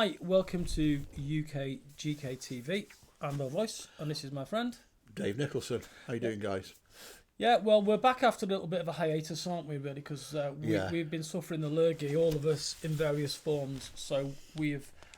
Hi, welcome to UKGK TV. I'm Bill Voice, and this is my friend Dave Nicholson. How you doing, guys? Yeah, well, we're back after a little bit of a hiatus, aren't we, really? Because we've been suffering the lurgy, all of us, in various forms. So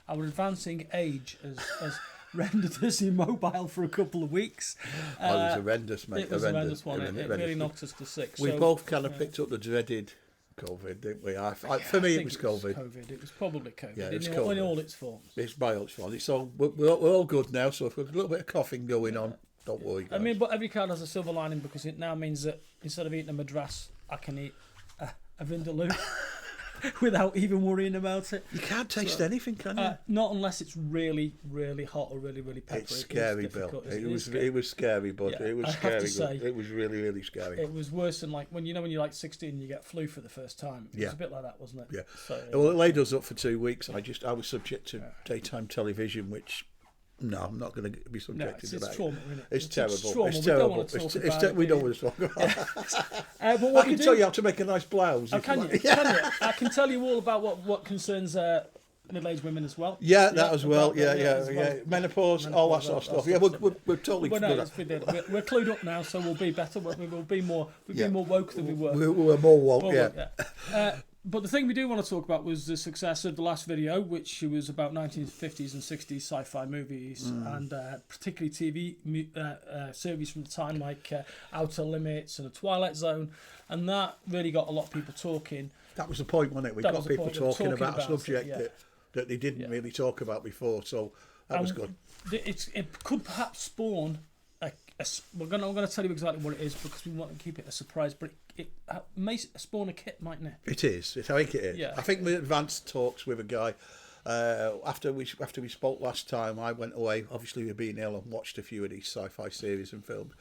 our advancing age has rendered us immobile for a couple of weeks. It was horrendous, mate. It was a horrendous one. It really knocked us to six. We both kind of picked up the dreaded COVID, didn't we? For me, it was COVID. It was probably COVID. Yeah, it was in COVID. all its forms. It's by all its fault. It's all, we're all good now, so if we've got a little bit of coughing going on, don't worry, guys. I mean, but every card has a silver lining because it now means that instead of eating a madras, I can eat a vindaloo without even worrying about it. You can't taste anything, can you? Not unless it's really, really hot or really, really peppery. It's scary, Bill. It was scary, but Yeah, it was I have scary. to say, it was really, really scary. It was worse than like when you're like 16 and you get flu for the first time. It was a bit like that, wasn't it? Yeah. So, Well, it laid us up for 2 weeks. I was subject to daytime television, which. No, I'm not going to be subjected to that. It's trauma, isn't it? It's terrible. Trauma. It's terrible. We don't want to talk about it. But what I can tell you how to make a nice blouse. Oh, can you? Can you? I can tell you all about what concerns middle-aged women as well. Yeah, that as well. Yeah. Menopause, all that sort of stuff. Yeah, we're totally good at it. We're clued up now, so we'll be better. We'll be more woke than we were. We're more woke, yeah. But the thing we do want to talk about was the success of the last video, which was about 1950s and 60s sci-fi movies, and particularly TV series from the time like Outer Limits and The Twilight Zone, and that really got a lot of people talking. That was the point, wasn't it? We got people talking about a subject that they didn't really talk about before, so that was good. It could perhaps spawn we're going to tell you exactly what it is because we want to keep it a surprise, but it may spawn a kit, mightn't it? It is. I think it is. Yeah. I think we advanced talks with a guy. After we spoke last time, I went away, obviously with being ill, and watched a few of these sci-fi series and films.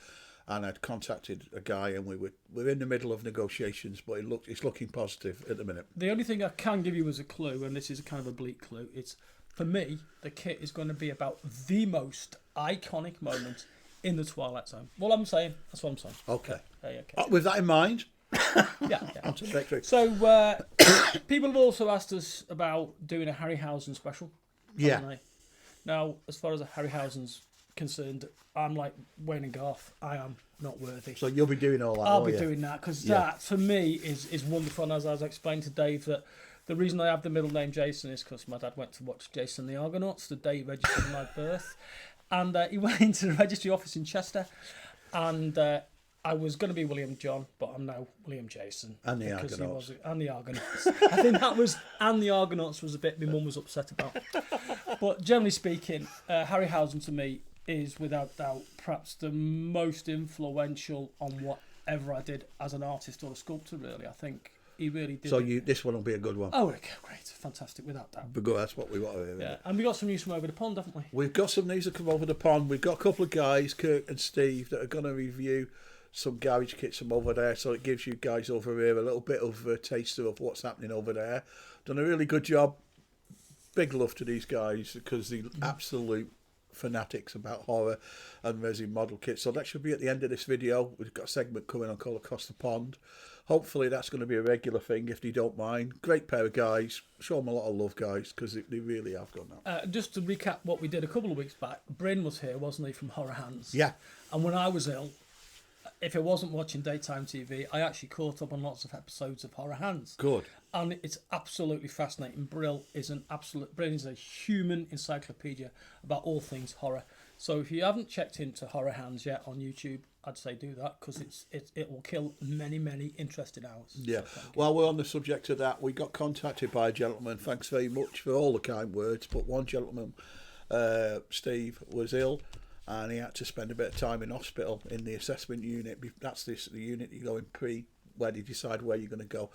And I'd contacted a guy, and we're in the middle of negotiations, but it's looking positive at the minute. The only thing I can give you as a clue, and this is kind of a bleak clue, it's for me the kit is going to be about the most iconic moment in the Twilight Zone. Well, I'm saying that's what I'm saying. Okay. Okay. With that in mind, yeah. On to the next week. So people have also asked us about doing a Harryhausen special. Yeah. Now, as far as Harryhausen's concerned, I'm like Wayne and Garth. I am not worthy. So you'll be doing all that. I'll be doing that because that for me is wonderful. And as I was explaining to Dave, that the reason I have the middle name Jason is because my dad went to watch Jason the Argonauts the day he registered my birth. And he went into the registry office in Chester, and I was going to be William John, but I'm now William Jason. And the Argonauts. And the Argonauts. I think that was, and the Argonauts was a bit my mum was upset about. But generally speaking, Harryhausen to me is without doubt perhaps the most influential on whatever I did as an artist or a sculptor, really. I think he really did. So this one will be a good one. Oh, okay, great, fantastic, without doubt. But that's what we want to hear. Yeah, and we got some news from over the pond, haven't we? We've got some news that come over the pond. We've got a couple of guys, Kirk and Steve, that are going to review some garage kits from over there. So it gives you guys over here a little bit of a taster of what's happening over there. Done a really good job. Big love to these guys because they're absolute fanatics about horror and resin model kits. So that should be at the end of this video. We've got a segment coming on called Across the Pond. Hopefully that's going to be a regular thing if they don't mind. Great pair of guys. Show them a lot of love, guys, because they really have done that. Just to recap what we did a couple of weeks back, Bryn was here, wasn't he, from Horror Hands? Yeah. And when I was ill, if I wasn't watching daytime TV, I actually caught up on lots of episodes of Horror Hands. Good. And it's absolutely fascinating. Bryn is a human encyclopedia about all things horror. So if you haven't checked into Horror Hands yet on YouTube, I'd say do that because it will kill many interesting hours. Yeah. So While we're on the subject of that, we got contacted by a gentleman. Thanks very much for all the kind words. But one gentleman, Steve, was ill and he had to spend a bit of time in hospital in the assessment unit. That's the unit you go in where they decide where you're going to go.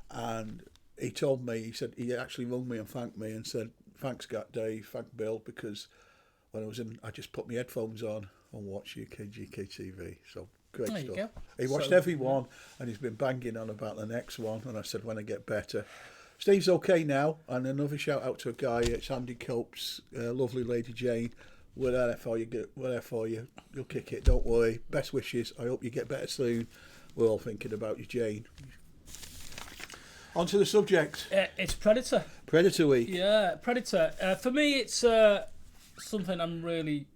And he told me, he said he actually rung me and thanked me and said, "Thanks, Dave, thank Bill, because when I was in, I just put my headphones on and watched UKGK TV." So great there stuff. You go. He watched every one and he's been banging on about the next one. And I said, when I get better. Steve's okay now. And another shout out to a guy, it's Andy Copes, lovely lady Jane. We're there for you. We're there for you. You'll kick it. Don't worry. Best wishes. I hope you get better soon. We're all thinking about you, Jane. On to the subject. It's Predator. Predator Week. Yeah, Predator. For me, it's something I'm really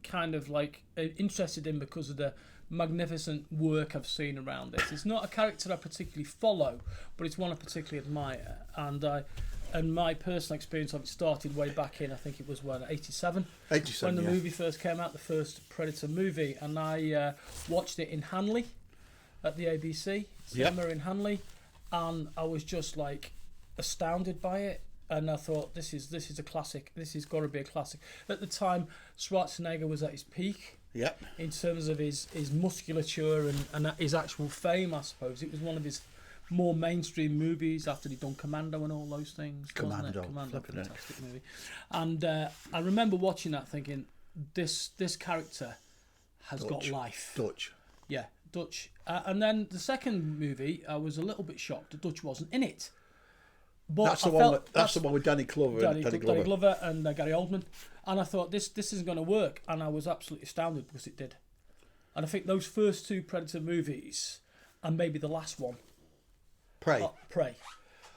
kind of like interested in because of the magnificent work I've seen around it. It's not a character I particularly follow, but it's one I particularly admire. And my personal experience of it started way back in, I think it was 87. 87, when the movie first came out, the first Predator movie, and I watched it in Hanley at the ABC cinema in Hanley, and I was just like astounded by it. And I thought, this is a classic. This has got to be a classic. At the time, Schwarzenegger was at his peak. Yep. In terms of his musculature and his actual fame, I suppose. It was one of his more mainstream movies after he'd done Commando and all those things. Commando, fantastic movie. And I remember watching that thinking, this character has got life. Dutch. Yeah, Dutch. And then the second movie, I was a little bit shocked that Dutch wasn't in it. But that's the one with Danny Glover. Danny Glover and Gary Oldman. And I thought, this isn't going to work. And I was absolutely astounded because it did. And I think those first two Predator movies, and maybe the last one, Prey,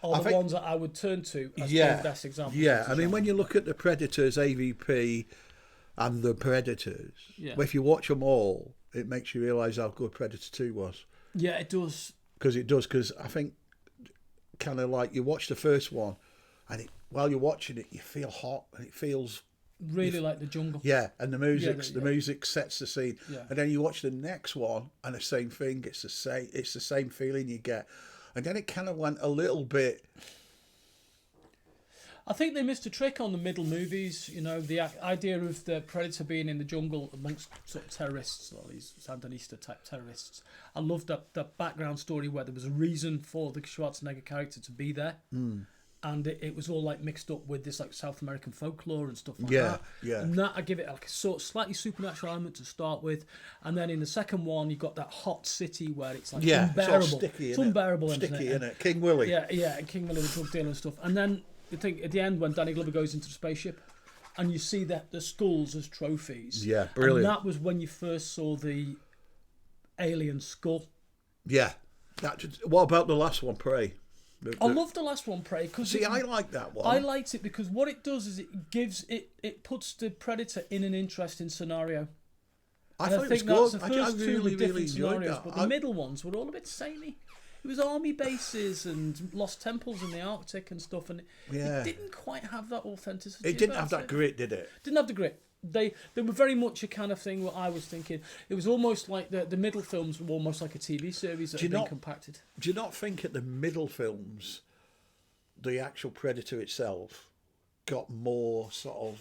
are the ones that I would turn to as the best example. Yeah, I mean, when you look at the Predators, AVP, and the Predators, if you watch them all, it makes you realise how good Predator 2 was. Yeah, it does. Because I think, kind of like, you watch the first one, and while you're watching it, you feel hot, and it feels... Really like the jungle. Yeah, and the music sets the scene. Yeah. And then you watch the next one, and the same thing, it's the same feeling you get. And then it kind of went a little bit... I think they missed a trick on the middle movies. You know, the idea of the Predator being in the jungle amongst sort of terrorists, or these Sandinista type terrorists. I loved that background story where there was a reason for the Schwarzenegger character to be there. And it was all like mixed up with this like South American folklore and stuff like that. Yeah. And that I give it like a sort of slightly supernatural element to start with, and then in the second one you got that hot city where it's like unbearable. Sort of sticky, it's unbearable, sticky, isn't it? King Willie. Yeah, and King Willie, the drug dealer and stuff. And then you think at the end when Danny Glover goes into the spaceship, and you see that the skulls as trophies. Yeah, brilliant. And that was when you first saw the alien skull. Yeah. What about the last one, Prey? I love the last one, Prey. See, I like that one. I liked it because what it does is it puts the Predator in an interesting scenario. I thought it was good. I really enjoyed that. But the middle ones were all a bit samey. It was army bases and lost temples in the Arctic and stuff, and it didn't quite have that authenticity. It didn't have that grit, did it? Didn't have the grit. They were very much a kind of thing what I was thinking. It was almost like the middle films were almost like a TV series that had been compacted. Do you not think at the middle films, the actual Predator itself got more sort of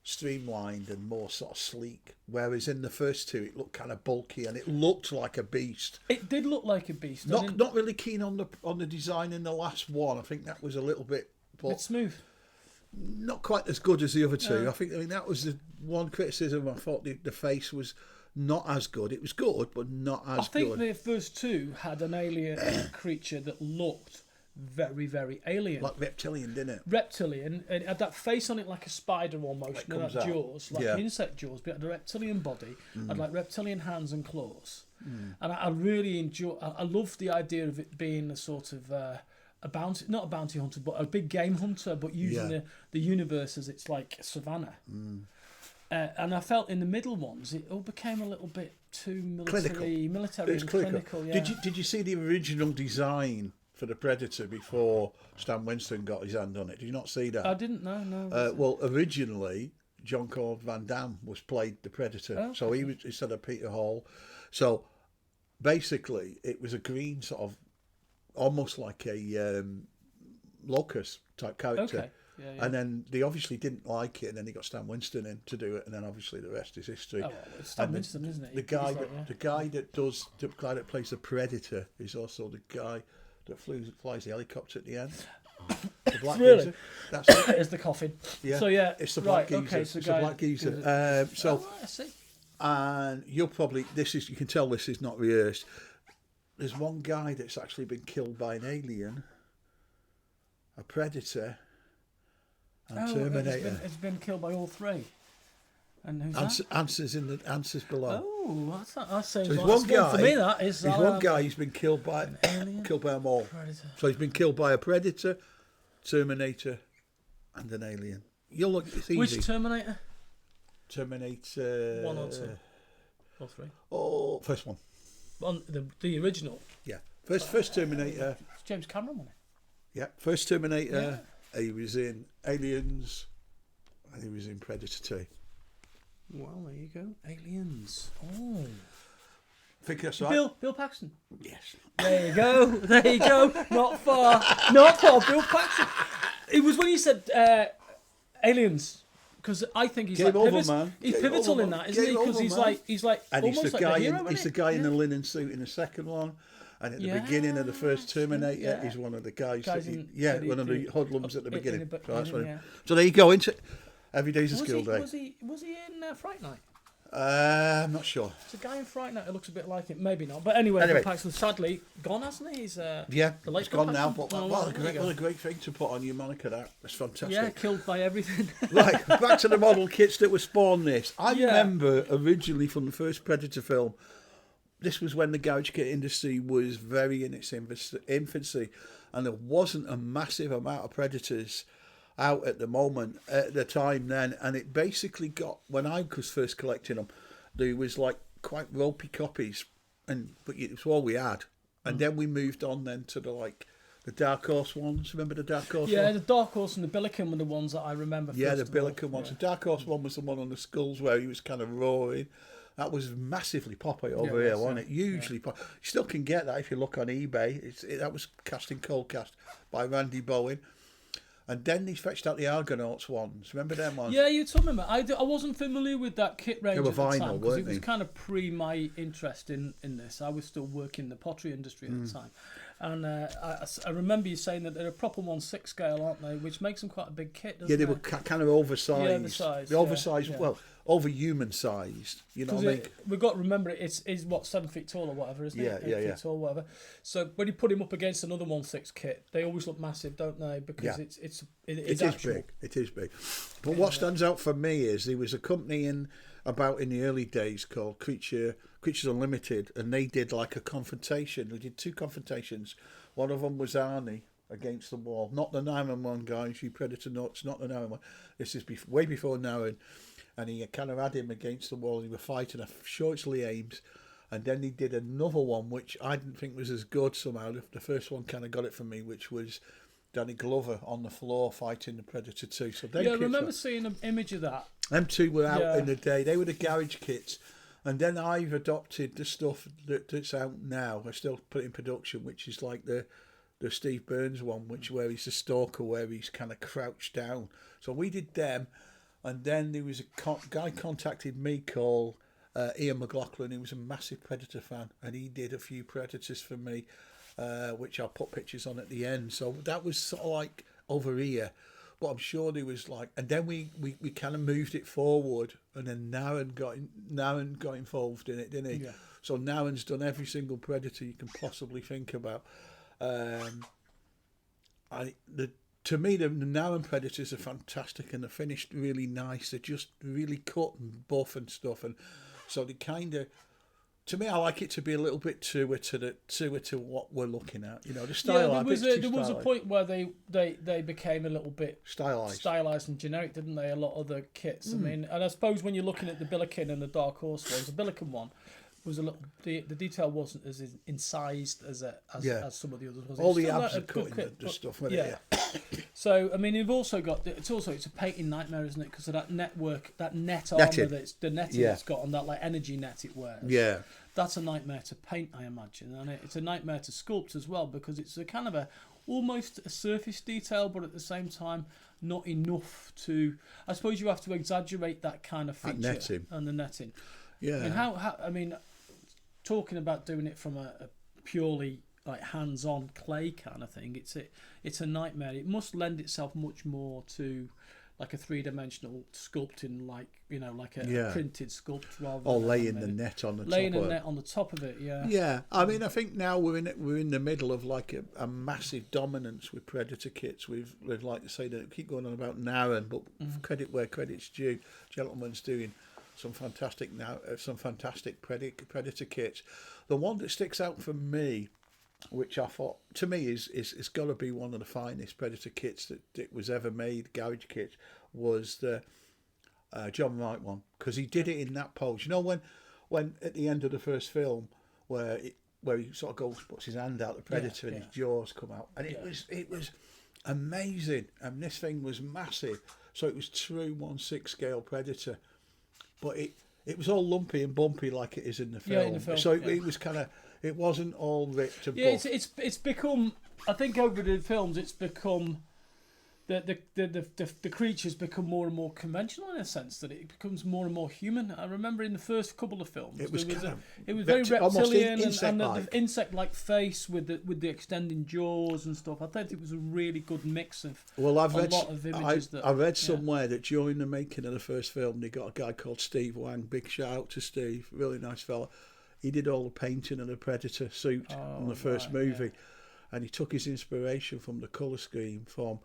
streamlined and more sort of sleek, whereas in the first two it looked kind of bulky and it looked like a beast. It did look like a beast. Not really keen on the design in the last one. I think that was a little bit smooth. Not quite as good as the other two. I mean that was the one criticism. I thought the face was not as good. It was good, but not as good. I think the first two had an alien creature that looked very, very alien. Like reptilian, didn't it? Reptilian. It had that face on it like a spider almost. Like that jaws, like insect jaws, but it had a reptilian body. Had like reptilian hands and claws. And I really enjoy. I love the idea of it being a sort of not a bounty hunter, but a big game hunter, but using the universe as its like savannah. And I felt in the middle ones, it all became a little bit too military and clinical. Yeah. Did you see the original design for the Predator before Stan Winston got his hand on it? Did you not see that? I didn't know. No. Well, originally Jean-Claude Van Damme played the Predator, so he was instead of Peter Hall. So basically, it was a green sort of, almost like a locust type character. Okay. Yeah. And then they obviously didn't like it, and then they got Stan Winston in to do it, and then obviously the rest is history. Oh, well, it's Stan Winston, isn't it? The guy that plays the Predator is also the guy that flies the helicopter at the end. The black geezer. That's it. It's the coffin. Yeah. So yeah, it's the black geezer. Okay, it's the black geezer. I see. And you'll probably you can tell this is not rehearsed. There's one guy that's actually been killed by an alien, a Predator, and Terminator. It's been killed by all three. And who's that? Answers below. Oh, that seems so like one guy, for me. That is. There's one guy who's been killed by them all. Predator. So he's been killed by a Predator, Terminator, and an Alien. You'll look. It's easy. Which Terminator? Terminator 1 or 2 or 3? Oh, first one. On the original. Yeah, first Terminator. It's James Cameron, wasn't Yeah, first Terminator. Yeah. He was in Aliens, and he was in Predator 2. Well, there you go. Aliens. Oh. I think that's right. Bill Paxton. Yes. There you go. There you go. Not far. Not far. Bill Paxton. It was when you said Aliens. Because I think he's he's pivotal in that, isn't he? Because he's like and almost he's the like guy a hero, he's the guy in the linen suit in the second one, and at the beginning of the first Terminator, he's one of the guys one of the hoodlums at the beginning. So there you go. Into Every Day's a School Day. Was he in Fright Night? I'm not sure. It's a guy in Fright Night who looks a bit like it. Maybe not. But anyway. Bill Paxton, sadly, gone, hasn't he? He's, he's gone now. But what a great thing to put on your moniker, that. It's fantastic. Yeah, killed by everything. Right, back to the model kits that were spawned this. I remember originally from the first Predator film, this was when the garage kit industry was very in its infancy, and there wasn't a massive amount of Predators out at the time then, and it basically got, when I was first collecting them, there was like quite ropey copies, but it was all we had, and then we moved on then to the Dark Horse ones. Remember the Dark Horse? Yeah, the Dark Horse and the Billiken were the ones that I remember. Yeah, the Billiken ones. The Dark Horse one was the one on the skulls where he was kind of roaring. That was massively popular over here, wasn't it? Hugely popular. You still can get that if you look on eBay. That was cast in cold cast by Randy Bowen. And then he fetched out the Argonauts ones. Remember them ones? Yeah, you told me about. I wasn't familiar with that kit range they were at the vinyl, time because it was they? kind of pre my interest in this. I was still working in the pottery industry at the time, and I remember you saying that they're a proper 1/6 scale, aren't they? Which makes them quite a big kit. Doesn't they were kind of oversized. Yeah, the size. Oversized. Yeah. Well, over human sized. You know what I mean? We've got to remember it's what 7 feet tall or whatever, isn't it? 8 feet tall, whatever. So when you put him up against another 1/6 kit, they always look massive, don't they? Because it is big. It is big. But what stands out for me is there was a company in the early days called Creatures Unlimited, and they did like a confrontation. They did 2 confrontations. One of them was Arnie against the wall, not the 911 guys, you Predator nuts, not the 911. This is way before now, and he kind of had him against the wall. They were fighting. I'm sure it's Lee Ames. And then he did another one, which I didn't think was as good somehow. The first one kind of got it for me, which was Danny Glover on the floor fighting the Predator 2. So I remember seeing an image of that. Them 2 were out in the day. They were the garage kits. And then I've adopted the stuff that's out now. I still put it in production, which is like the Steve Burns one, where he's the stalker, where he's kind of crouched down. So we did them. And then there was a guy contacted me called Ian McLaughlin. He was a massive Predator fan, and he did a few Predators for me, which I'll put pictures on at the end. So that was sort of like over here. But I'm sure there was and then we kind of moved it forward, and then Naren got involved in it, didn't he? Yeah. So Naren's done every single Predator you can possibly think about. To me, the Naren Predators are fantastic, and they're finished really nice. They're just really cut and buff and stuff, and so they kind of. To me, I like it to be a little bit truer to what we're looking at. You know, the style. Yeah, there was a point where they became a little bit stylized and generic, didn't they? A lot of the kits. I mean, and I suppose when you're looking at the Billiken and the Dark Horse ones, the Billiken one was a little. The detail wasn't as incised as some of the others. Was all the abs are cut in the stuff. Yeah. So I mean, you've also got it's a painting nightmare, isn't it? Because of that net armor that's the netting it's got on that energy net it wears. Yeah, that's a nightmare to paint, I imagine, and it's a nightmare to sculpt as well, because it's a kind of almost a surface detail, but at the same time not enough to. I suppose you have to exaggerate that kind of feature and the netting. Yeah. And I mean, talking about doing it from a purely hands-on clay kind of thing, it's a nightmare. It must lend itself much more to a 3-dimensional sculpting, a printed sculpt, rather than laying the net on the laying a net on the top of it. Yeah. I mean, I think now we're in the middle of a massive dominance with Predator kits. We've like to say that keep going on about Naren, but credit where credit's due. Gentleman's doing some fantastic Predator kits. The one that sticks out for me which I thought to me is it's got to be one of the finest Predator kits that was ever made. Garage kit was the John Wright one, because he did it in that pose. You know when at the end of the first film where he sort of goes, puts his hand out the Predator and his jaws come out, and it was amazing. And this thing was massive, so it was true 1/6 scale Predator, but it was all lumpy and bumpy like it is in the film. In the film, so it was kind of, it wasn't all ripped and buff. It's become, I think over the films it's become the creatures become more and more conventional, in a sense that it becomes more and more human. I remember in the first couple of films it was very reptilian and the insect-like face with the extending jaws and stuff. I thought it was a really good mix of lot of images. I read somewhere that during the making of the first film they got a guy called Steve Wang. Big shout out to Steve, really nice fella. He did all the painting of the Predator suit on the first movie, and he took his inspiration from the colour scheme from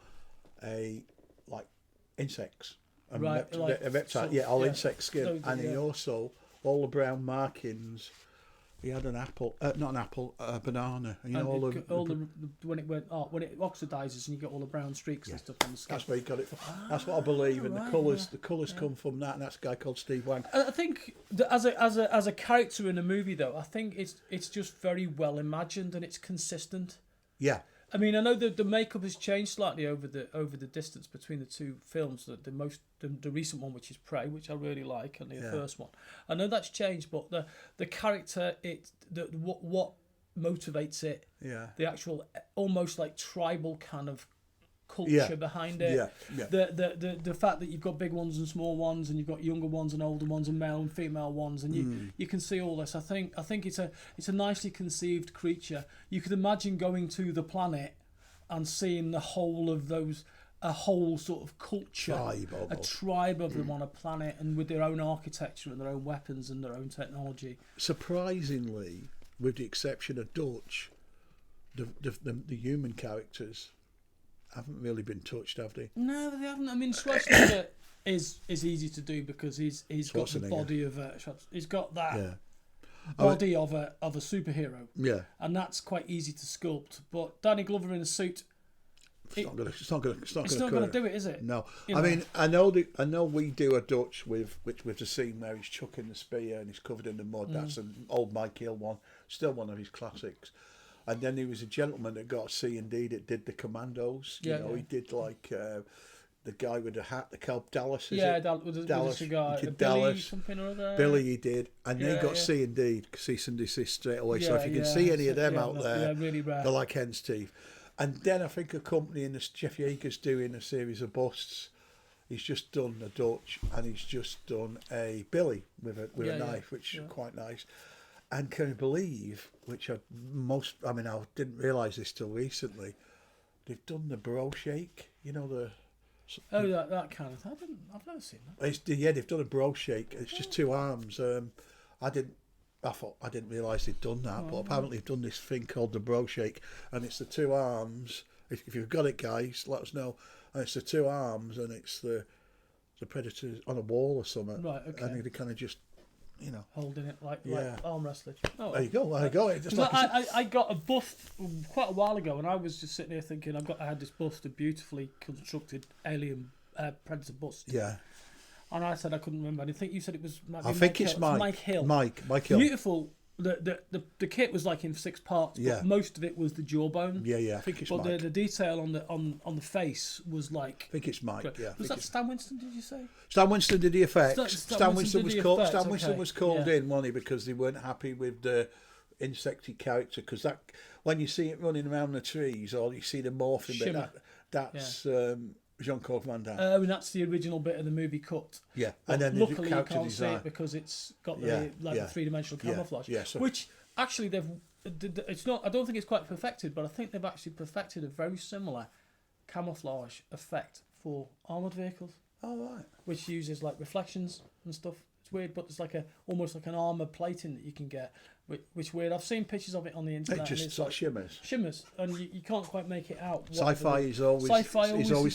insects, insect skin, and he also all the brown markings. He had an apple, not an apple, a banana. And, when it oxidizes and you get all the brown streaks and stuff on the skin. That's where he got it from. That's what I believe, and the colours come from that, and that's a guy called Steve Wang. I think that as a character in a movie, though, I think it's just very well imagined and it's consistent. Yeah. I mean, I know the makeup has changed slightly over the distance between the two films. The recent one, which is Prey, which I really like, and the first one, I know that's changed, but the character, what motivates it, the actual almost like tribal kind of culture behind it. The fact that you've got big ones and small ones, and you've got younger ones and older ones, and male and female ones, and you can see all this. I think it's a nicely conceived creature. You could imagine going to the planet and seeing the whole of those, a whole sort of culture, a tribe of them on a planet, and with their own architecture and their own weapons and their own technology. Surprisingly, with the exception of Dutch, the human characters haven't really been touched, have they? No, they haven't. I mean, Schwarzenegger is easy to do because he's got the body of he's got that body of a superhero. Yeah, and that's quite easy to sculpt. But Danny Glover in a suit, it's not going to do it, is it? No, I mean, I know we do a Dutch with the scene where he's chucking the spear and he's covered in the mud. That's an old Mike Hill one, still one of his classics. And then there was a gentleman that got C&D that did the Commandos. He did like the guy with the hat, the Kelp Dallas. With a cigar, Billy something or other. Billy, he did, and they got C&D, cease and desist straight away. So if you can see any of them out there, really rare. they're like hen's teeth. And then I think a company in this, Jeff Yeager's doing a series of busts. He's just done a Dutch, and he's just done a Billy with a knife, which is quite nice. And can you believe, I didn't realise this till recently, they've done the bro shake, you know, that kind of thing. I've never seen that. They've done a bro shake. It's just two arms. I didn't realise they'd done that, but apparently they've done this thing called the bro shake, and it's the two arms. If you've got it, guys, let us know. And it's the two arms, and it's the Predators on a wall or something. Right. Okay. And they kind of just, holding it like arm wrestling. Oh, there you go. Just like I got a bust quite a while ago, and I was just sitting here thinking I had this bust, a beautifully constructed alien Predator bust. Yeah. And I said I couldn't remember. And I think you said it was. Mike Hill. Mike Hill. Beautiful. The kit was like in 6 parts, but most of it was the jawbone. Yeah. I think it's Mike. But the detail on the face was like. I think it's Mike. Great. Yeah. Was that Stan Winston? Did you say? Stan Winston did the effects. Stan Winston was called in, wasn't he? Because they weren't happy with the insecty character. Because that, when you see it running around the trees, or you see the morphing bit, that's. Jean-Claude Van Damme. And that's the original bit of the movie cut. Yeah, but and then luckily you can't see it because it's got the three-dimensional camouflage. Yeah, so which actually it's not. I don't think it's quite perfected, but I think they've actually perfected a very similar camouflage effect for armored vehicles. Oh right. Which uses like reflections and stuff. It's weird, but there's almost like an armor plating that you can get. Which weird. I've seen pictures of it on the internet. It just like shimmers, and you can't quite make it out. Sci-fi is always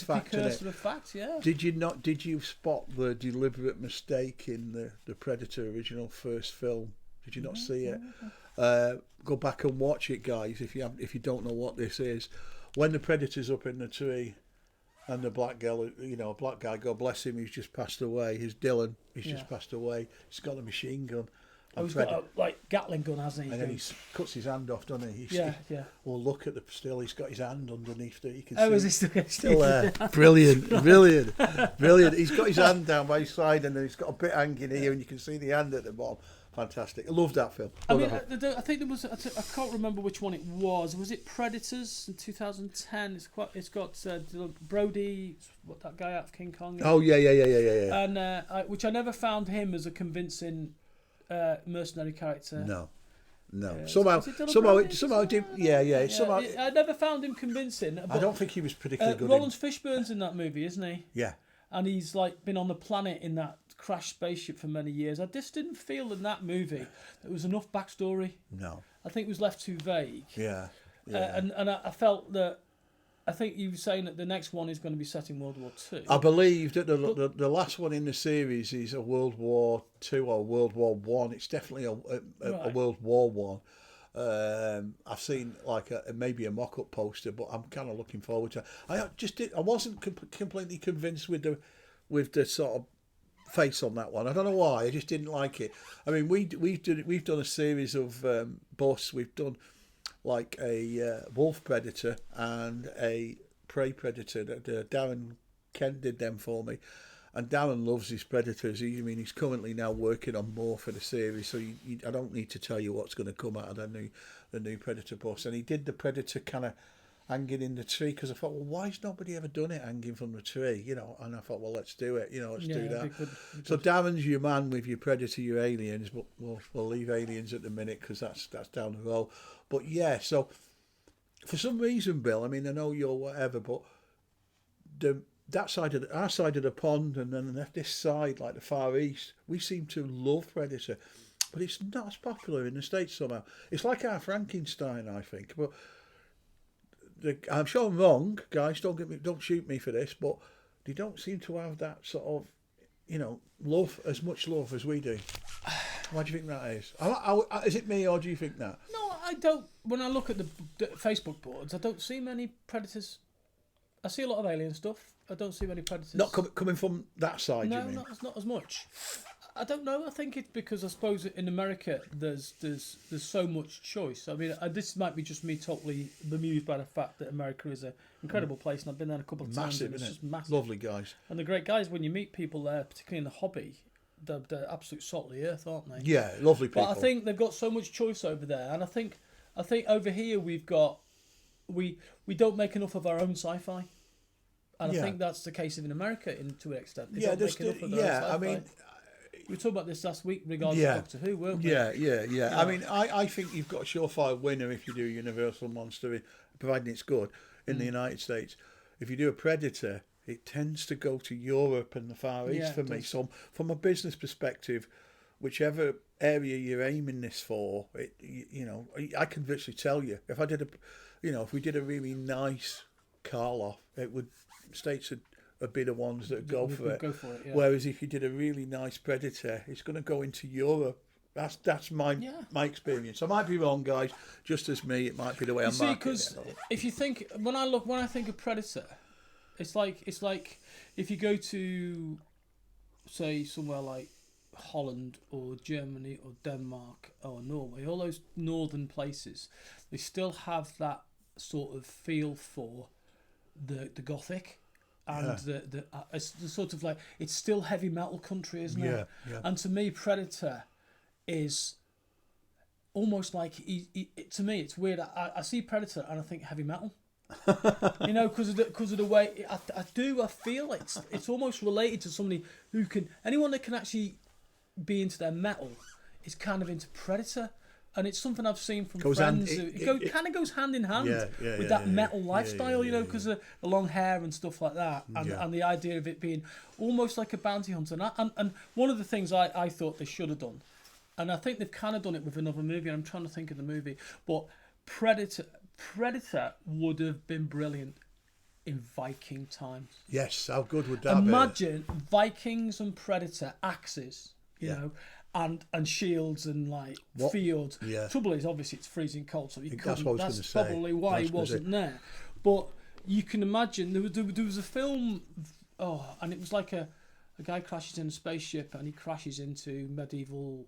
fact, isn't it? Fact, yeah. Did you spot the deliberate mistake in the Predator original first film? Did you not see it? Go back and watch it, guys. If you don't know what this is, when the predator's up in the tree, and the black girl, a black guy, God bless him, he's just passed away. He's Dylan. He's just passed away. He's got a machine gun. Oh, he's got a Gatling gun, hasn't he? And then he cuts his hand off, doesn't he? Yeah. Well, look at the still. He's got his hand underneath it. You can see. Is he still there? Brilliant. He's got his hand down by his side, and then he's got a bit hanging here, and you can see the hand at the bottom. Fantastic. I love that film. I think there was. I can't remember which one it was. Was it Predators in 2010? It's got Brody, that guy out of King Kong. Oh yeah. And which I never found him as a convincing mercenary character. No. Yeah. Somehow it did. Yeah. Somehow I never found him convincing. I don't think he was particularly good. Lawrence Fishburne's in that movie, isn't he? Yeah. And he's been on the planet in that crashed spaceship for many years. I just didn't feel in that movie there was enough backstory. No. I think it was left too vague. Yeah. And I felt that. I think you were saying that the next one is going to be set in World War II. I believe that the last one in the series is a World War II or World War One. It's definitely a World War One. I've seen maybe a mock-up poster, but I'm kind of looking forward to it. I wasn't completely convinced with the sort of face on that one. I don't know why. I just didn't like it. I mean, we've done a series of busts. We've done like a wolf predator and a prey predator. Darren Kent did them for me. And Darren loves his predators. He's currently now working on more for the series, so I don't need to tell you what's going to come out of the new Predator bus. And he did the Predator kind of hanging in the tree, because I thought, well, why has nobody ever done it hanging from the tree? And I thought, well, let's do it. Let's do that. Be good. So Darren's your man with your Predator, your aliens, but we'll leave aliens at the minute because that's down the road. But yeah, so for some reason, Bill, I know you're whatever, but our side of the pond, and then this side, like the Far East, we seem to love Predator, but it's not as popular in the States somehow. It's like our Frankenstein, I think. But I'm sure I'm wrong, guys. Don't shoot me for this, but they don't seem to have that sort of, love, as much love as we do. Why do you think that is? Is it me, or do you think that? No, I don't. When I look at the Facebook boards, I don't see many Predators. I see a lot of alien stuff. I don't see many Predators. Not coming from that side, no, you mean? not as much. I don't know. I think it's because I suppose in America there's so much choice. This might be just me totally bemused by the fact that America is an incredible place, and I've been there a couple of times. Massive, and it's isn't it? Just massive. Lovely guys. And the great guys, when you meet people there, particularly in the hobby, they're absolute salt of the earth, aren't they? Yeah, lovely people. But I think they've got so much choice over there, and I think over here we don't make enough of our own sci-fi. And I think that's the case in America to an extent. They don't make enough of their own sci-fi. We were talking about this last week regarding Doctor Who, weren't we? Yeah. I think you've got a surefire winner if you do Universal Monster, providing it's good, in the United States. If you do a Predator, it tends to go to Europe and the Far East for me. So from a business perspective, whichever area you're aiming this for, I can virtually tell you, if I did if we did a really nice Karloff, it would, States would be the ones that go for it. Yeah. Whereas if you did a really nice Predator, it's going to go into Europe. That's my experience. I might be wrong, guys. Just as me, it might be the way I'm marketing it. Because if you think, when I think of Predator, it's like if you go to, say, somewhere like Holland or Germany or Denmark or Norway, all those northern places, they still have that sort of feel for the Gothic. And it's the sort of like, it's still heavy metal country, isn't it? Yeah. And to me, Predator is almost like to me, it's weird. I see Predator and I think heavy metal. Because of the way I feel it's almost related to somebody anyone that can actually be into their metal is kind of into Predator. And it's something I've seen from friends. It kind of goes hand in hand with that metal lifestyle, because of the long hair and stuff like that, and the idea of it being almost like a bounty hunter. And one of the things I thought they should have done, and I think they've kind of done it with another movie, and I'm trying to think of the movie, but Predator would have been brilliant in Viking times. Yes, how good would that be? Imagine Vikings and Predator axes, you know, and shields and like fields. Yeah. Trouble is, obviously, it's freezing cold, so he couldn't. That's what I was That's going to say. probably why he wasn't there. But you can imagine there was a film, and it was like a guy crashes in a spaceship and he crashes into medieval,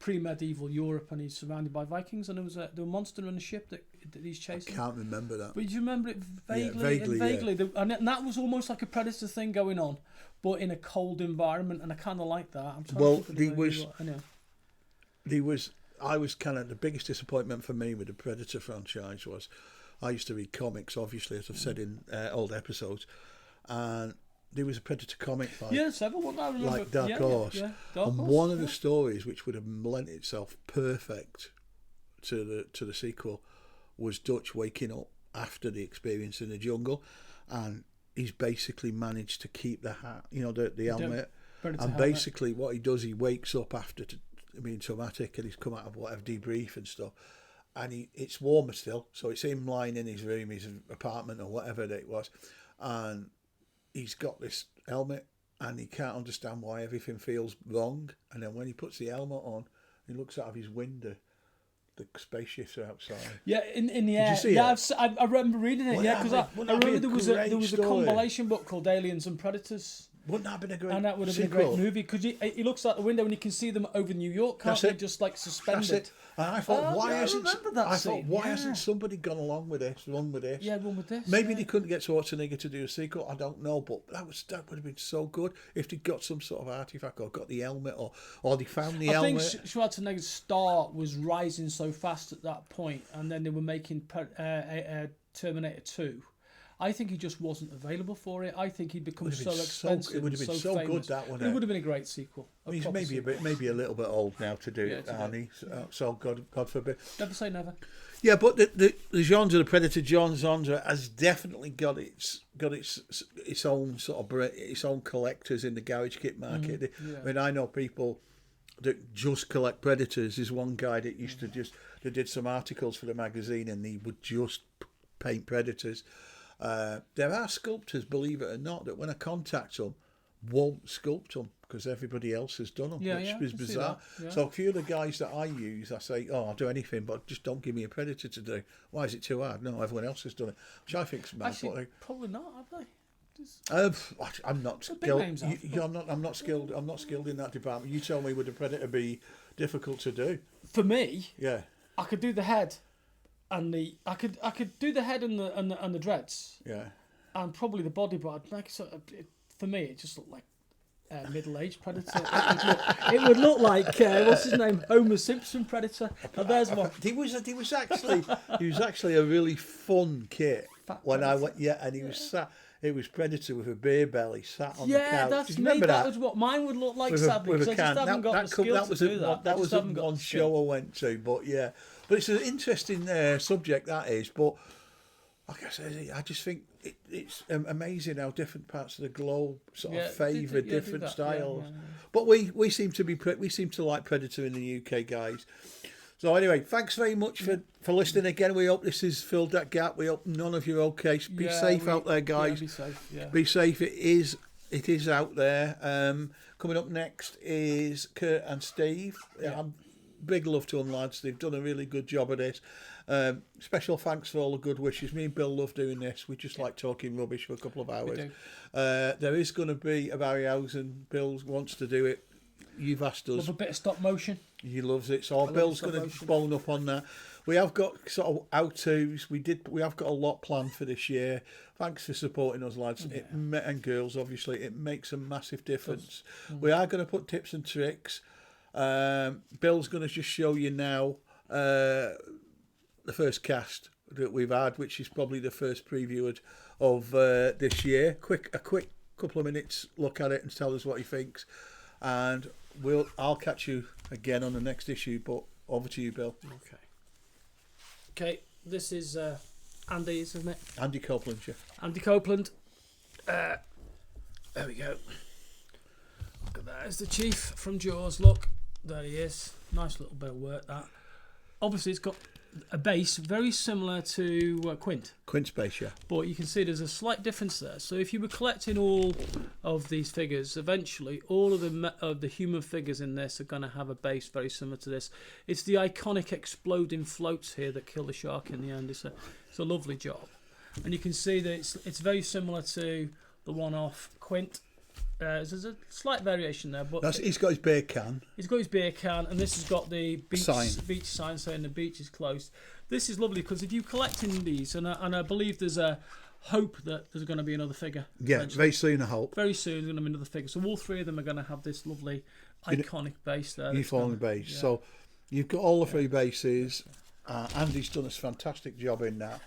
pre-medieval Europe, and he's surrounded by Vikings, and there was a monster in the ship that he's chasing. I can't remember that. But do you remember it vaguely? Yeah, vaguely. Yeah. And that was almost like a Predator thing going on, but in a cold environment, and I kind of like that. I'm trying to think I was kind of the biggest disappointment for me with the Predator franchise was I used to read comics, obviously, as I've said in old episodes, and there was a Predator comic by several. What I remember, like Dark Horse, and one of the stories which would have lent itself perfect to the sequel was Dutch waking up after the experience in the jungle, and he's basically managed to keep the hat, the helmet, and basically what he does, he wakes up after being traumatic, and he's come out of whatever debrief and stuff, and it's warmer still, so it's him lying in his room, his apartment or whatever that it was, and he's got this helmet and he can't understand why everything feels wrong, and then when he puts the helmet on, he looks out of his window, the spaceships are outside. Yeah, in the air. Did you see it? I remember reading it. Because I remember there was a compilation book called Aliens and Predators. Wouldn't that have been a great And that would have sequel? been a great movie, because he looks out the window and you can see them over New York, can't they? Just like suspended. That's it. And I thought, why scene. hasn't somebody gone along with this, run with this? Yeah, run with this. Maybe they couldn't get Schwarzenegger to do a sequel, I don't know, but that would have been so good if they got some sort of artifact or got the helmet or they found the helmet. I think Schwarzenegger's star was rising so fast at that point, and then they were making Terminator 2. I think he just wasn't available for it. I think he'd become so expensive. It would have been so good, that one. It would have been a great sequel. He's maybe a little bit old now to do it, Arnie. So God forbid. Never say never. Yeah, but the genre, the Predator genre, has definitely got its own sort of its own collectors in the garage kit market. I mean, I know people that just collect Predators. There's one guy that used to that did some articles for the magazine, and he would just paint Predators. There are sculptors, believe it or not, that when I contact them, won't sculpt them because everybody else has done them, which is bizarre. So a few of the guys that I use, I say, I'll do anything, but just don't give me a Predator to do. Why is it too hard? No, everyone else has done it, which I think is mad. Actually, probably not, have they? I'm not skilled. I'm not skilled. I'm not skilled in that department. You tell me, would a Predator be difficult to do? For me, yeah, I could do the head. And I could do the head and the dreads, and probably the body, but I'd make for me it just looked like a middle-aged Predator. It would look like what's his name, Homer Simpson Predator. There's one. He was actually a really fun kit when I went. Yeah, and he was sat. It was Predator with a beer belly sat on the couch. Yeah, that's me. That was what mine would look like, sadly, because I just haven't got the skill to do that. That was one show I went to, but yeah. But it's an interesting subject, that is. But like I said, I just think it's amazing how different parts of the globe sort of favour different styles. But we seem to like Predator in the UK, guys. So anyway, thanks very much for listening again. We hope this has filled that gap. We hope none of you are okay. Be safe out there, guys. Be safe. Yeah. Be safe. It is out there. Coming up next is Kurt and Steve. Big love to them, lads. They've done a really good job of this. Special thanks for all the good wishes. Me and Bill love doing this. We just like talking rubbish for a couple of hours. We do. There is going to be a Barryhausen. Bill wants to do it. You've asked us. Love a bit of stop motion. He loves it. So Bill's going to bone up on that. We have got sort of how-tos. We have got a lot planned for this year. Thanks for supporting us, lads. And girls, obviously. It makes a massive difference. We are going to put tips and tricks. Bill's going to just show you now the first cast that we've had, which is probably the first preview of this year. A quick couple of minutes look at it and tell us what he thinks, and I'll catch you again on the next issue. But over to you, Bill. Okay. This is Andy's, isn't it? Andy Copeland, yeah. Andy Copeland. There we go. Look at that. There's the Chief from Jaws. Look. There he is. Nice little bit of work, that. Obviously, it's got a base very similar to Quint. Quint's base, yeah. But you can see there's a slight difference there. So if you were collecting all of these figures, eventually all of the human figures in this are going to have a base very similar to this. It's the iconic exploding floats here that kill the shark in the end. It's a lovely job. And you can see that it's very similar to the one off Quint. There's a slight variation there, but he's got his beer can. He's got his beer can, and this has got the beach sign saying the beach is closed. This is lovely because if you collecting these, and I believe there's a hope that there's going to be another figure. Yeah, eventually. Very soon, I hope. Very soon, there's going to be another figure. So all three of them are going to have this lovely iconic base there. Uniform base. Yeah. So you've got all the three bases. Andy's done a fantastic job in that.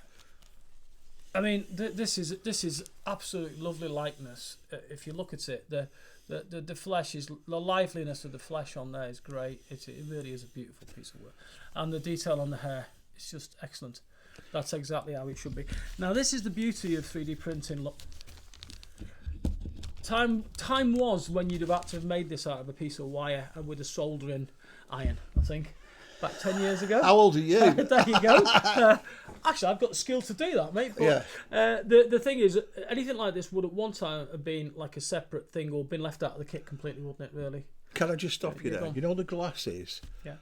I mean, this is absolutely lovely likeness. If you look at it, the flesh is the liveliness of the flesh on there is great. It really is a beautiful piece of work, and the detail on the hair is just excellent. That's exactly how it should be. Now, this is the beauty of 3D printing. Look, time was when you'd have had to have made this out of a piece of wire and with a soldering iron, I think. Back 10 years ago. How old are you? There you go. Actually, I've got the skill to do that, mate. But, yeah. The thing is, anything like this would at one time have been like a separate thing or been left out of the kit completely, wouldn't it, really? Can I just stop you there? You know the glasses? Yeah.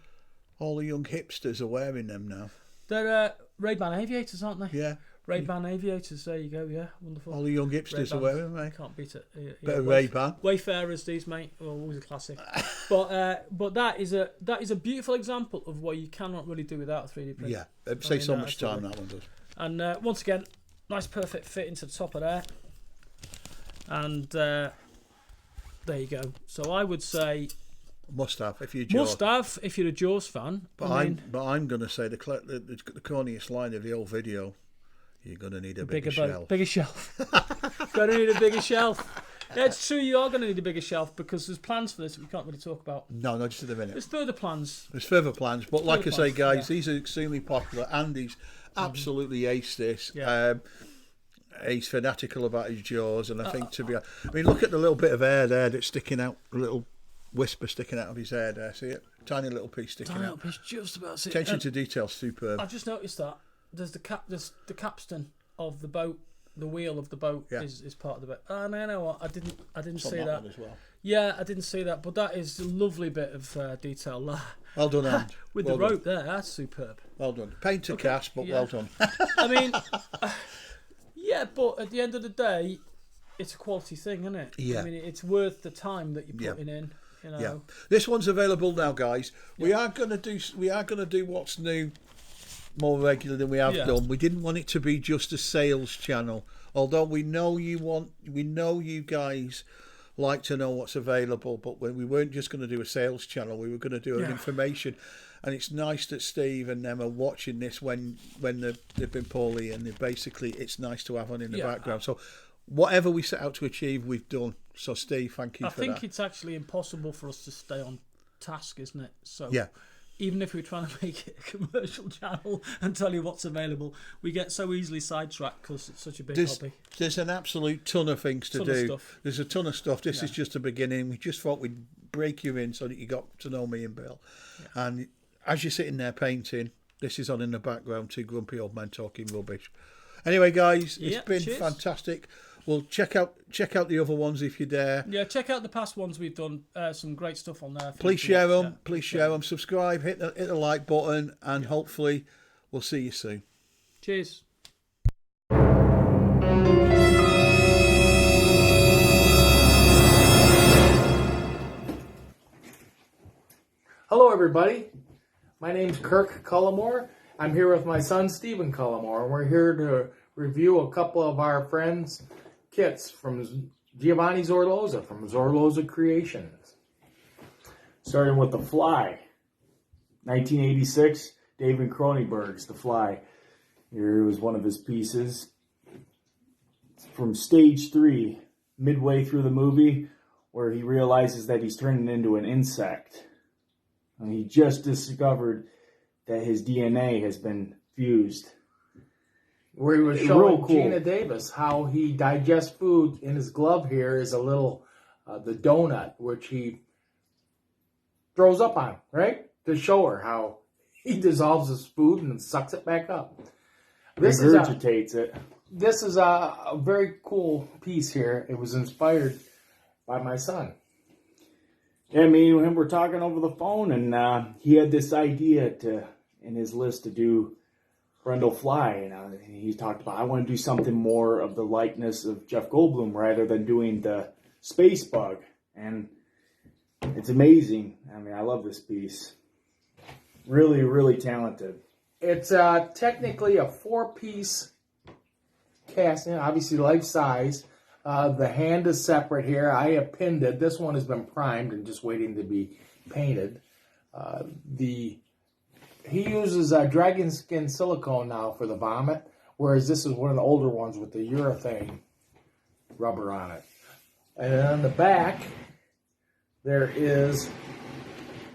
All the young hipsters are wearing them now. They're Ray-Ban Aviators, aren't they? Yeah. Ray-Ban Aviators, there you go, yeah, wonderful. All the young hipsters are wearing them, mate. Can't beat it. Bit of Ray-Ban. Wayfarers, these, mate. Oh, always a classic. but that is a beautiful example of what you cannot really do without a 3D print. Yeah, it saves so much time, that one does. And once again, nice perfect fit into the top of there. And there you go. So I would say must have if you're Jaws. Must have if you're a Jaws fan. But I'm going to say the corniest line of the whole video. You're going to need a bigger shelf. Bigger shelf. Going to need a bigger shelf. Yeah, it's true. You are going to need a bigger shelf because there's plans for this that we can't really talk about. No, just at the minute. There's further plans. But like I say, guys, these are extremely popular. Andy's absolutely aced this. Yeah. He's fanatical about his Jaws, and I think look at the little bit of hair there that's sticking out, a little whisper sticking out of his hair there. See it? Tiny little piece sticking out. Piece, just about. Attention to detail, superb. I've just noticed that there's the capstan of the boat. The wheel of the boat is part of the boat. Oh, no, you know what? I didn't see that. As well. Yeah, I didn't see that, but that is a lovely bit of detail there. Well done, Andy. With the rope there, that's superb. Well done. Paint to cast, but well done. I mean, yeah, but at the end of the day, it's a quality thing, isn't it? Yeah. I mean, it's worth the time that you're putting in. You know. Yeah. This one's available now, guys. We are going to do what's new more regular than we have done. We didn't want it to be just a sales channel, although we know you guys like to know what's available, but when we weren't just going to do a sales channel, we were going to do an information. And it's nice that Steve and them are watching this when they've been poorly, and it's nice to have on in the background. So whatever we set out to achieve, we've done. So Steve, thank you for that. I think it's actually impossible for us to stay on task, isn't it? So even if we're trying to make it a commercial channel and tell you what's available, we get so easily sidetracked because it's such a big hobby. There's an absolute ton of things to do. There's a ton of stuff. This is just the beginning. We just thought we'd break you in so that you got to know me and Bill. Yeah. And as you're sitting there painting, this is on in the background, two grumpy old men talking rubbish. Anyway, guys, it's been fantastic. Well, check out the other ones if you're there. Yeah, check out the past ones we've done. Some great stuff on there. Please share them. Yeah. Please share them. Subscribe. Hit the like button, and hopefully we'll see you soon. Cheers. Hello, everybody. My name's Kirk Cullimore. I'm here with my son, Stephen Cullimore, and we're here to review a couple of our friends' kits from Giovanni Zorloza, from Zorloza Creations. Starting with The Fly. 1986, David Cronenberg's The Fly. Here was one of his pieces. It's from stage 3, midway through the movie, where he realizes that he's turning into an insect. And he just discovered that his DNA has been fused. Where he was showing Gina Davis how he digests food. In his glove here is a little, the donut, which he throws up on, right? To show her how he dissolves his food and sucks it back up. Regurgitates it. This is a very cool piece here. It was inspired by my son. Yeah, me and him were talking over the phone, and he had this idea in his list to do Brundle Fly. And he talked about, I want to do something more of the likeness of Jeff Goldblum rather than doing the space bug. And it's amazing. I mean, I love this piece. Really, really talented. It's technically a 4-piece casting, obviously life size. The hand is separate here. I have pinned it. This one has been primed and just waiting to be painted. He uses dragon skin silicone now for the vomit, whereas this is one of the older ones with the urethane rubber on it. And then on the back, there is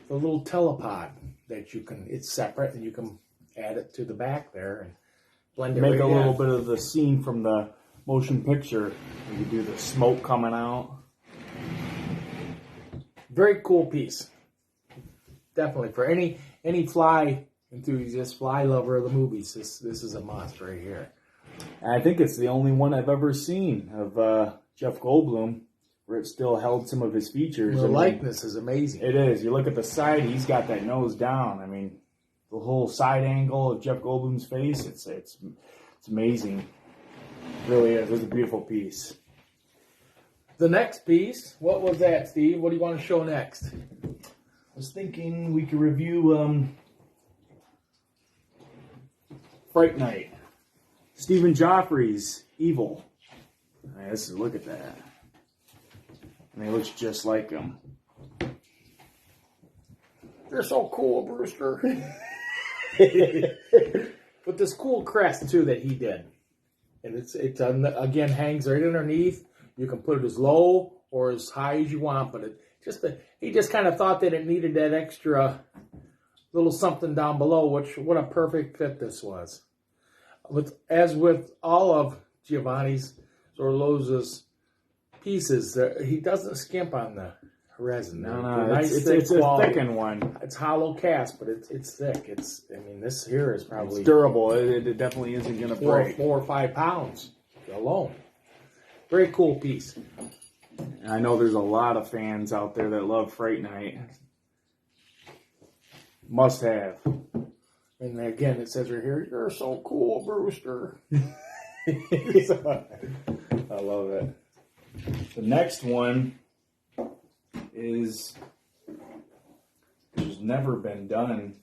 the little telepod that you can, it's separate, and you can add it to the back there and blend it. Make right a in. little bit of the scene from the motion picture. You do the smoke coming out. Very cool piece. Definitely for any fly enthusiast, fly lover of the movies, this is a must right here. And I think it's the only one I've ever seen of Jeff Goldblum where it still held some of his features. The likeness is amazing. It is. You look at the side, he's got that nose down. I mean, the whole side angle of Jeff Goldblum's face, it's amazing. It really is. It's a beautiful piece. The next piece, what was that, Steve? What do you want to show next? I was thinking we could review Fright Night. Stephen Joffrey's Evil. Look at that. And he looks just like him. You're so cool, Brewster. But this cool crest, too, that he did. And it's again, hangs right underneath. You can put it as low or as high as you want, but he just kind of thought that it needed that extra little something down below, what a perfect fit this was. As with all of Giovanni's Zorloza's pieces, he doesn't skimp on the resin. No, it's a thickened one. It's hollow cast, but it's thick. This here is probably it's durable. It definitely isn't going to break. 4 or 5 pounds alone. Very cool piece. I know there's a lot of fans out there that love Fright Night. Must have. And again, it says right here, "You're so cool, Brewster." I love it. The next one is has never been done.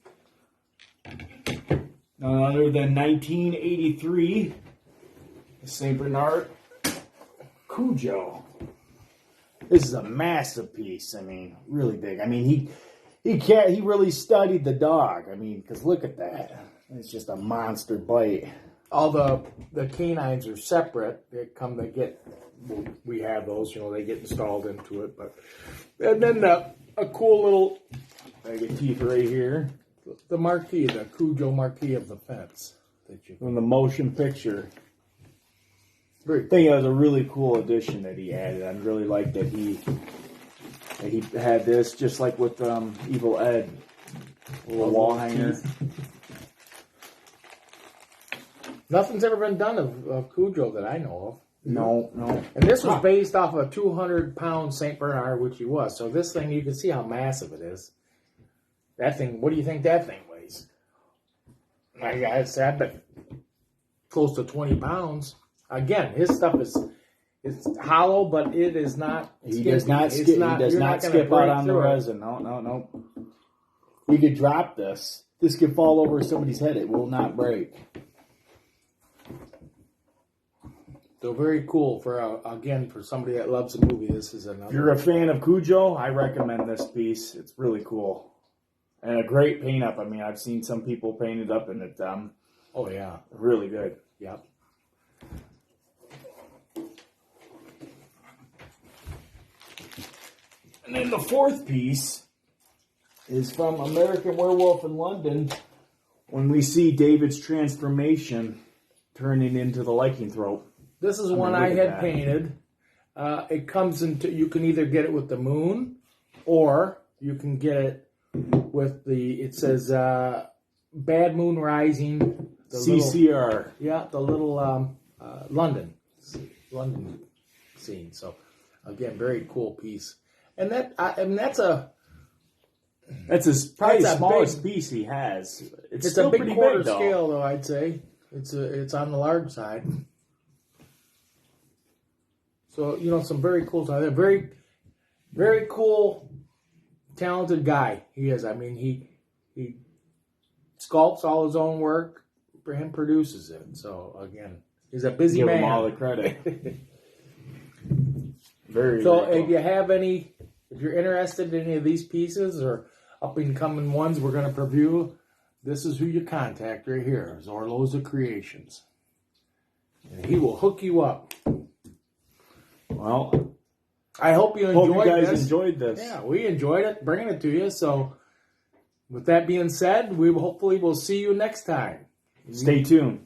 None other than 1983, St. Bernard Cujo. This is a massive piece. I mean, really big. I mean, he really studied the dog. I mean, because look at that. It's just a monster bite. All the canines are separate. We have those, they get installed into it. And then a cool little bag of teeth right here. The marquee, the Cujo marquee of the fence. From the motion picture. I think it was a really cool addition that he added. I really like that he had this, just like with Evil Ed. A little wall hanger. Nothing's ever been done of Cujo that I know of. No. And this was based off a 200-pound St. Bernard, which he was. So this thing, you can see how massive it is. That thing, what do you think that thing weighs? I bet close to 20 pounds. Again, his stuff it's hollow, but it is not. He does not skip. He does not skip out on the resin. No. You could drop this. This could fall over somebody's head. It will not break. So very cool for somebody that loves the movie. This is another. If you're a fan of Cujo, I recommend this piece. It's really cool and a great paint up. I mean, I've seen some people paint it up, and it's oh yeah, really good. Yep. And then the fourth piece is from American Werewolf in London. When we see David's transformation turning into the lycanthrope. This is one I had painted. It comes into, you can either get it with the moon, or you can get it with it says Bad Moon Rising. The CCR. the little London scene. So again, very cool piece. And that's probably that's the a smallest piece he has. It's a big pretty quarter big, though. scale, though. I'd say it's on the large side. So some very cool stuff. Very, very cool, talented guy he is. I mean, he sculpts all his own work. For him, produces it. So again, he's a busy man. Give him all the credit. Very. So very cool. if you're interested in any of these pieces or up and coming ones we're going to preview, this is who you contact right here, Zorloza Creations, and he will hook you up. Well, I hope you enjoyed this. Yeah, we enjoyed it, bringing it to you. So, with that being said, we hopefully will see you next time. Stay tuned.